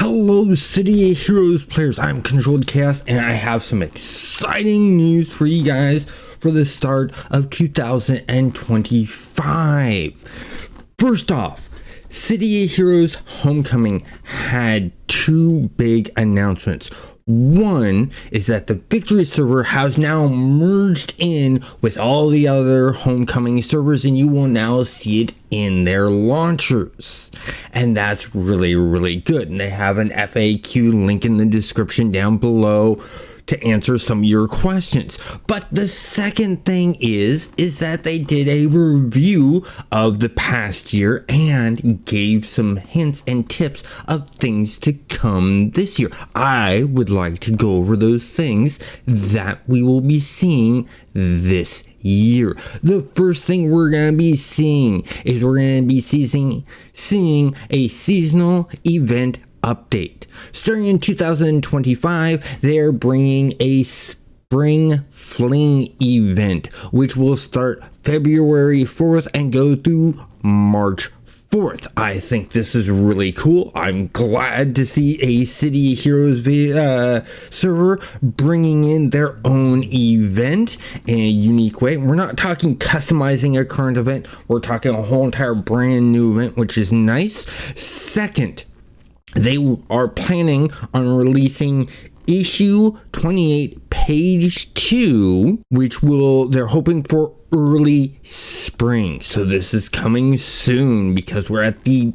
Hello, City of Heroes players. I'm Controlled Chaos, and I have some exciting news for you guys for the start of 2025. First off, City of Heroes Homecoming had two big announcements. One is that the Victory server has now merged in with all the other Homecoming servers, and you will now see it in their launchers. And that's really, really good. And they have an FAQ link in the description down below to answer some of your questions. But the second thing is that they did a review of the past year and gave some hints and tips of things to come this year. I would like to go over those things that we will be seeing this year. The first thing we're going to be seeing is we're going to be seeing a seasonal event update. Starting in 2025, they're bringing a Spring Fling event, which will start February 4th and go through March 4th. I think this is really cool. I'm glad to see a City of Heroes server bringing in their own event in a unique way. We're not talking customizing a current event. We're talking a whole entire brand new event, which is nice. Second, they are planning on releasing issue 28 page 2, which they're hoping for early spring. So this is coming soon because we're at the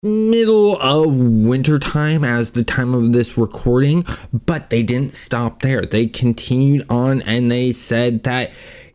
middle of winter time as the time of this recording, but they didn't stop there. They continued on and they said that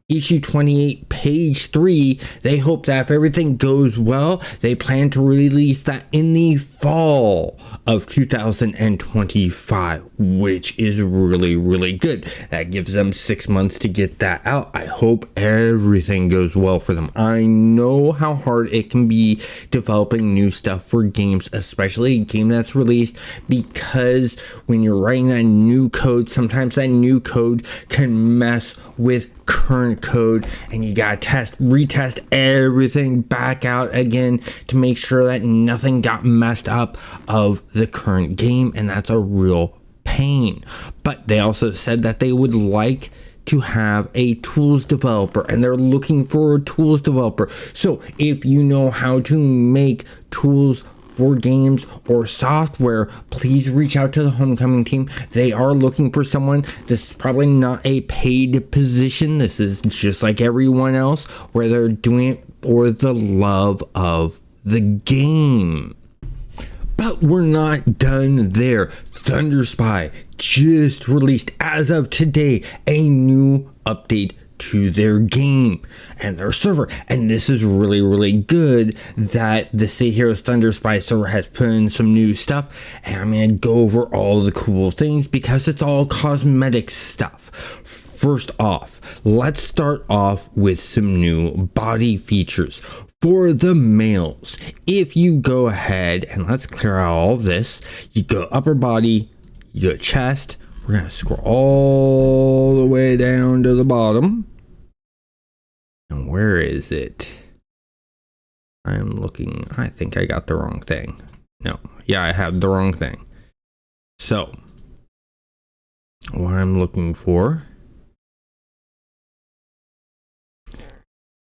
issue 28 page 3, they hope that if everything goes well, they plan to release that in the fall of 2025, which is really, really good. That gives them 6 months to get that out. I hope everything goes well for them. I know how hard it can be developing new stuff for games, especially a game that's released, because when you're writing that new code, sometimes that new code can mess with current code, and you gotta retest everything back out again to make sure that nothing got messed up of the current game, and that's a real pain. But they also said that they would like to have a tools developer, and they're looking for a tools developer. So if you know how to make tools for games or software, please reach out to the Homecoming team. They are looking for someone. This is probably not a paid position. This is just like everyone else, where they're doing it for the love of the game. But we're not done there. Thunder Spy just released, as of today, a new update to their game and their server, and this is really, really good that the City Heroes Thunder Spy server has put in some new stuff, and I'm going to go over all the cool things because it's all cosmetic stuff. First off, let's start off with some new body features for the males. If you go ahead and let's clear out all of this, you go upper body, you go chest. We're going to scroll all the way down to the bottom. And where is it? I'm looking. I think I got the wrong thing. No. Yeah, I have the wrong thing. So, what I'm looking for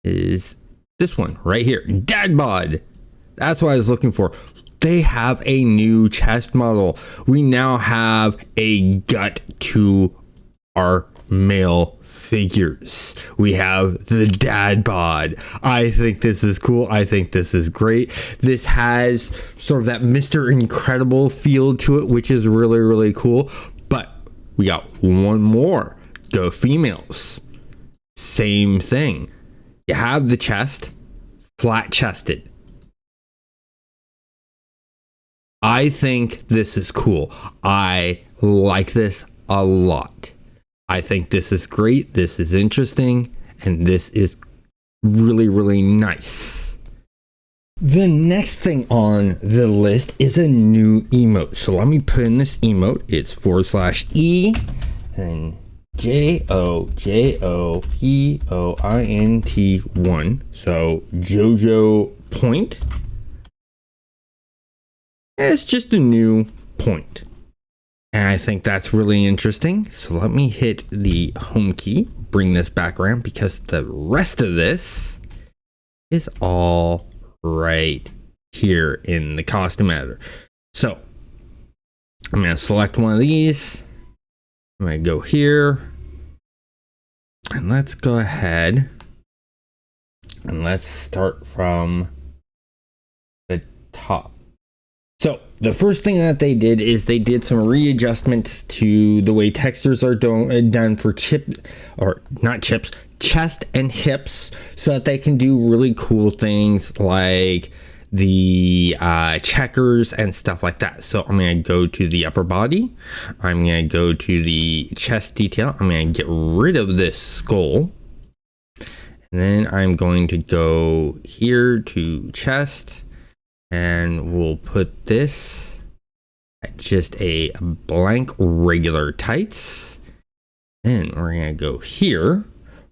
is this one right here. Dad bod. That's what I was looking for. They have a new chest model. We now have a gut to our male figures. We have the dad bod. I think this is cool. I think this is great. This has sort of that Mr. Incredible feel to it, which is really, really cool. But we got one more. The females. Same thing. You have the chest, flat chested. I think this is cool. I like this a lot. I think this is great. This is interesting. And this is really, really nice. The next thing on the list is a new emote. So let me put in this emote. It's /E and JOJOPOINT1. So JoJo Point. It's just a new point. And I think that's really interesting. So let me hit the home key, bring this back around, because the rest of this is all right here in the costume editor. So I'm going to select one of these. I'm going to go here. And let's go ahead and let's start from the top. So the first thing that they did is they did some readjustments to the way textures are done for chest and hips, so that they can do really cool things like the checkers and stuff like that. So I'm going to go to the upper body. I'm going to go to the chest detail. I'm going to get rid of this skull. And then I'm going to go here to chest, and we'll put this at just a blank regular tights. Then we're going to go here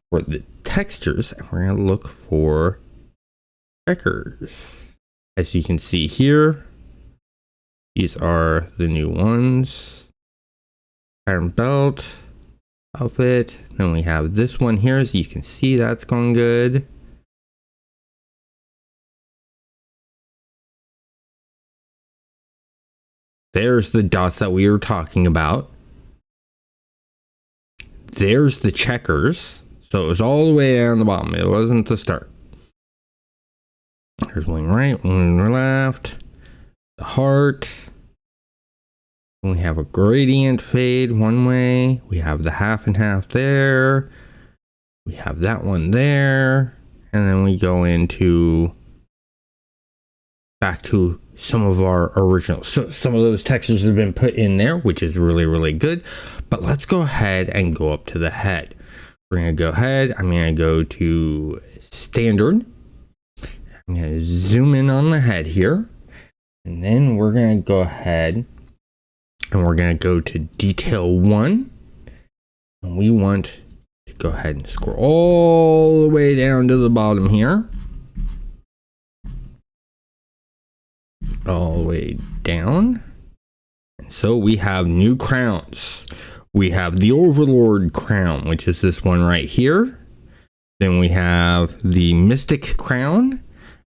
for the textures, and we're going to look for checkers. As you can see here, these are the new ones. Iron belt, outfit. Then we have this one here, as you can see, that's going good. There's the dots that we were talking about. There's the checkers. So it was all the way down the bottom. It wasn't the start. There's wing right, wing left, the heart. We have a gradient fade one way. We have the half and half there. We have that one there. And then we go into back to some of our originals. So some of those textures have been put in there, which is really, really good. But let's go ahead and go up to the head. We're going to go ahead. I'm going to go to standard. I'm going to zoom in on the head here, and then we're going to go ahead and we're going to go to detail 1, and we want to go ahead and scroll all the way down to the bottom here, all the way down. And so we have new crowns. We have the Overlord crown, which is this one right here. Then we have the Mystic crown.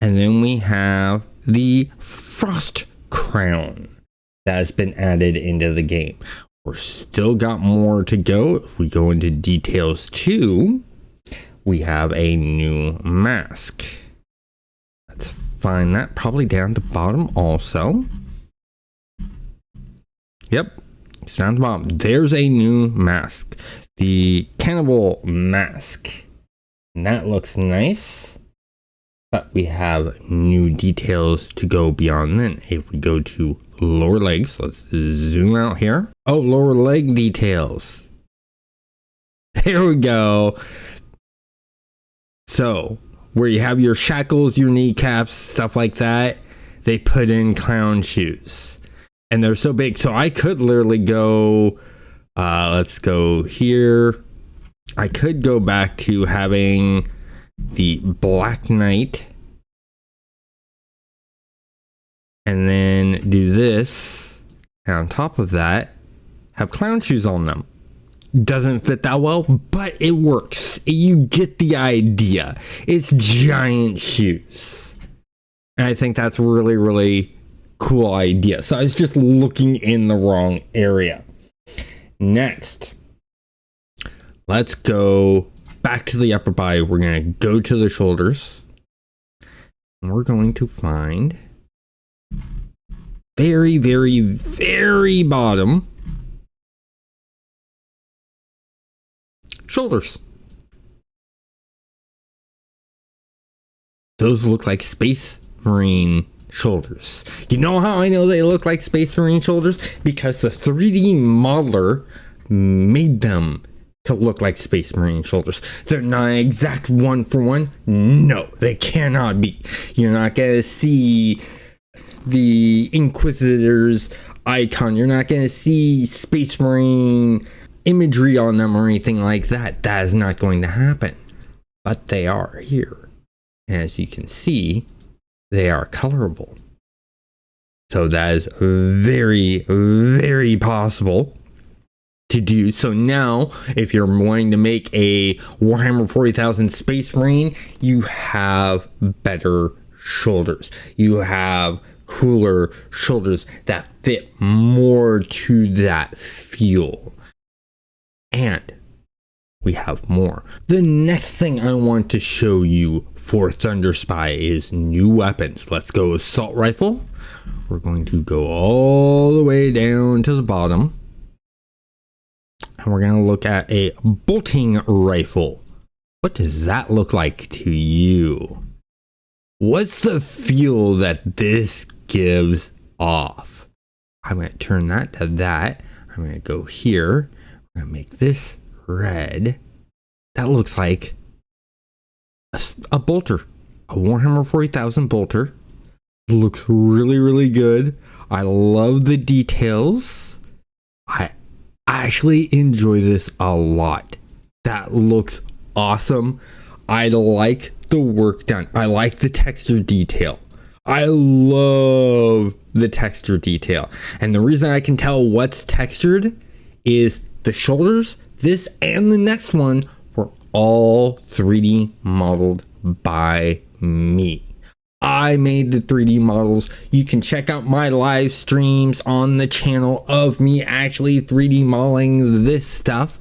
And then we have the Frost crown that has been added into the game. We're still got more to go. If we go into details 2, we have a new mask. Let's find that probably down to bottom also. Yep, it's down to bottom. There's a new mask, the cannibal mask. And that looks nice. But we have new details to go beyond then. If we go to lower legs, let's zoom out here. Oh, lower leg details. There we go. So, where you have your shackles, your kneecaps, stuff like that, they put in clown shoes. And they're so big. So I could literally go, let's go here. I could go back to having the Black Knight, and then do this, and on top of that have clown shoes on them. Doesn't fit that well, but it works. You get the idea. It's giant shoes, and I think that's really, really cool idea. So I was just looking in the wrong area. Next, let's go back to the upper body. We're going to go to the shoulders. And we're going to find very, very, very bottom shoulders. Those look like Space Marine shoulders. You know how I know they look like Space Marine shoulders? Because the 3D modeler made them to look like Space Marine shoulders. They're not exact one for one. No, they cannot be. You're not going to see the Inquisitor's icon. You're not going to see Space Marine imagery on them or anything like that. That is not going to happen. But they are here. As you can see, they are colorable. So that is very, very possible to do. So now, if you're wanting to make a Warhammer 40,000 Space Marine, you have better shoulders. You have cooler shoulders that fit more to that feel. And we have more. The next thing I want to show you for Thunder Spy is new weapons. Let's go assault rifle. We're going to go all the way down to the bottom. And we're going to look at a bolting rifle. What does that look like to you? What's the feel that this gives off? I'm going to turn that to that. I'm going to go here. I'm going to make this red. That looks like a bolter. A Warhammer 40,000 bolter. It looks really, really good. I love the details. I actually enjoy this a lot. That looks awesome. I like the work done. I like the texture detail. I love the texture detail. And the reason I can tell what's textured is the shoulders, this and the next one were all 3D modeled by me. I made the 3D models. You can check out my live streams on the channel of me actually 3D modeling this stuff.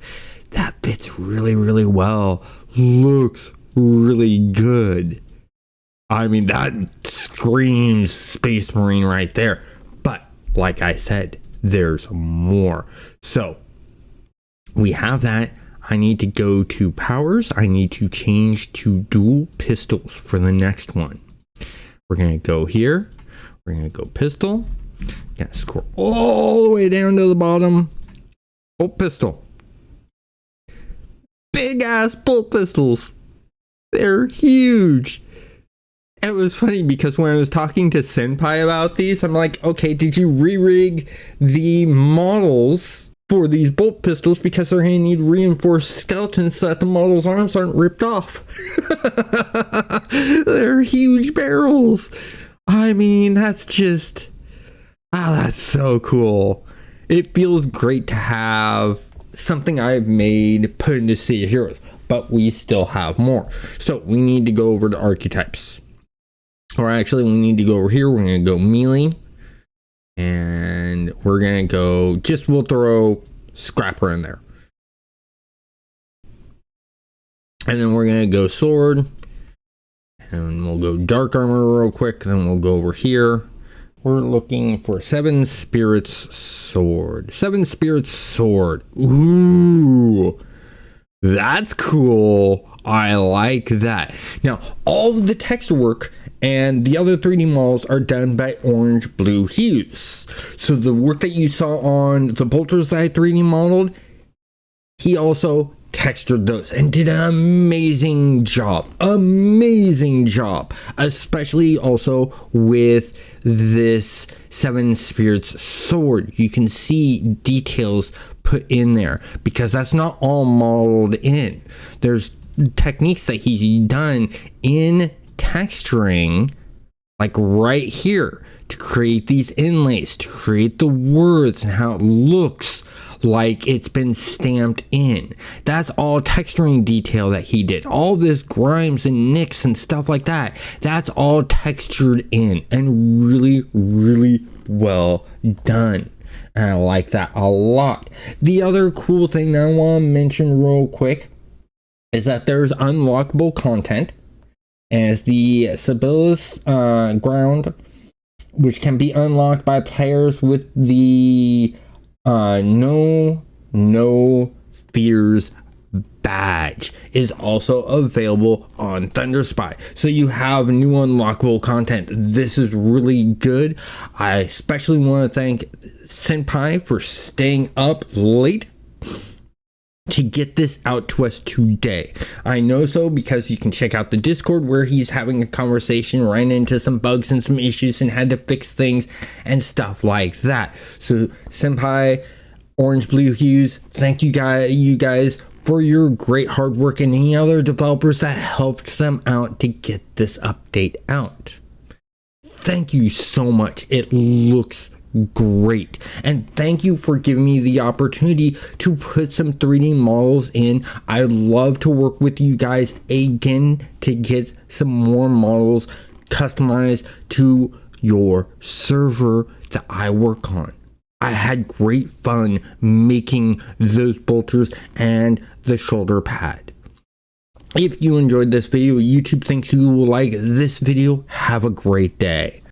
That fits really, really well. Looks really good. I mean, that screams Space Marine right there. But like I said, there's more. So we have that. I need to go to powers. I need to change to dual pistols for the next one. We're going to go here. We're going to go pistol. Got to scroll all the way down to the bottom. Bolt pistol. Big ass bolt pistols. They're huge. It was funny because when I was talking to Senpai about these, I'm like, okay, did you re-rig the models for these bolt pistols because they're going to need reinforced skeletons so that the model's arms aren't ripped off? They're huge barrels. I mean, that's just, that's so cool. It feels great to have something I've made put into Sea of Heroes, but we still have more. So we need to go over to archetypes. Or actually, we need to go over here. We're going to go melee. And we're going to go, we'll throw Scrapper in there. And then we're going to go sword. And we'll go dark armor real quick. Then we'll go over here. We're looking for Seven Spirits Sword. Seven Spirits Sword. Ooh. That's cool. I like that. Now, all of the texture work and the other 3D models are done by orange blue hues. So the work that you saw on the bolters that I 3D modeled, he also textured those and did an amazing job. Amazing job. Especially also with this Seven Spirits sword. You can see details put in there because that's not all modeled in. There's techniques that he's done in texturing, like right here, to create these inlays, to create the words and how it looks like it's been stamped in. That's all texturing detail that he did. All this grimes and nicks and stuff like that, that's all textured in and really, really well done. And I like that a lot. The other cool thing that I want to mention real quick is that there's unlockable content as the Sibyllus ground, which can be unlocked by players with the No Fears badge, is also available on Thunder Spy. So you have new unlockable content. This is really good. I especially want to thank Senpai for staying up late to get this out to us today. I know so because you can check out the Discord where he's having a conversation, ran into some bugs and some issues and had to fix things and stuff like that. So Senpai, Orange Blue Hues, thank you guys for your great hard work and any other developers that helped them out to get this update out. thank you so much. It looks great. And thank you for giving me the opportunity to put some 3D models in. I love to work with you guys again to get some more models customized to your server that I work on. I had great fun making those bolters and the shoulder pad. If you enjoyed this video, YouTube thinks you will like this video. Have a great day.